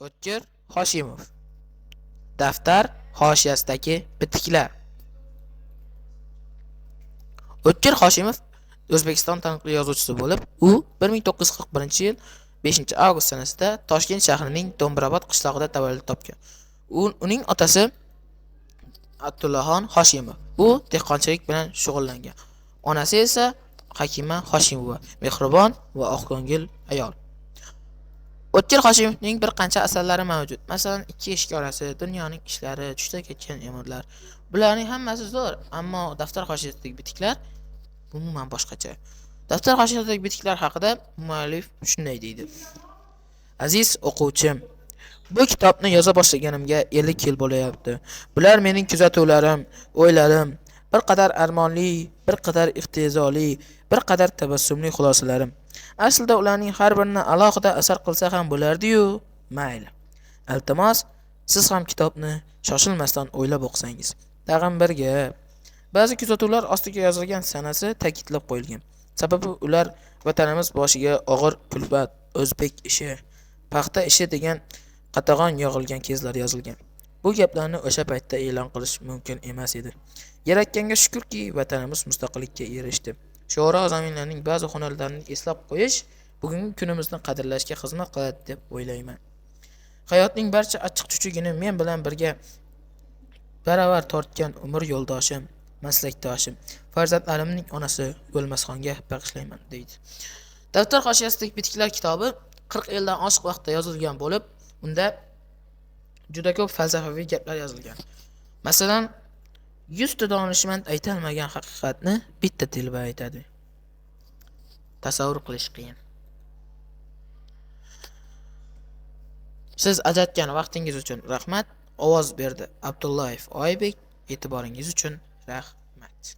O'tkir Hoshimov. Daftar hoshiyasidagi bitiklar. O'tkir Hoshimov O'zbekiston taniqli yozuvchisi bo'lib, u 1941-yil 5-avgust sanasida Toshkent shahrining Do'mbirobod qishlog'ida tavallud topgan. Uning otasi Abdullaxon Hoshimov. U dehqonchilik bilan shug'ullangan. Onasi esa Hakima Hoshimova, mehribon va oqko'ngil ayol. O'tkir Hoshimovning bir qancha asarlari mavjud. Masalan, Ikki eshik orasi, Dunyoning ishlari, Tushda ketgan emurlar. Bularning hammasi zo'r, ammo daftar hoshiyasidagi bitiklar umuman boshqacha. Daftar hoshiyasidagi bitiklar haqida muallif shunday deydi: Aziz o'quvchim, bu kitobni yoza boshlaganimga 50 yil bo'layapti. Bular mening kuzatuvlarim, o'ylarim, bir qadar armonli, bir qadar ihtizoli, bir qadar tabassumli xulosalarim. Aslida ularning har birini alohida asar qilsa ham bo'lardi-yu, mayli. Iltimos, siz ham kitobni shoshilmasdan o'ylab o'qisangiz. Tag'in bir gap. Ba'zi kuzatuvlar ostiga yozilgan sanasi ta'kidlab qo'yilgan. Sababi ular vatanimiz boshiga og'ir kulfat, o'zbek ishi, paxta ishi degan qatag'on yog'ilgan kezlar yozilgan. Bu gaplarni o'sha paytda e'lon qilish mumkin emas edi. Yaratganga shukrki, vatanimiz mustaqillikka erishdi. Sho'ro zaminlarning ba'zi hunarlarini eslab qo'yish bugungi kunimizni qadrlashga xizmat qiladi deb o'ylayman. Hayotning barcha achchiq-chuchugini men bilan birga baravar tortgan umr yo'ldoshim, maslakdoshim, farzandlarimning onasi O'lmasxonga bag'ishlayman, deydi. Daftar hoshiyasidagi bitiklar kitobi 40 yildan oshiq vaqtda yozilgan bo'lib, unda juda ko'p falsafaviy gaplar yozilgan. Masalan, 100 ta donishmand aytolmagan haqiqatni bitta telba aytadi. Tasavvur qilish qiyin. Siz ajratgan vaqtingiz uchun rahmat. Ovoz berdi Abdullayev Oybek. E'tiboringiz uchun rahmat.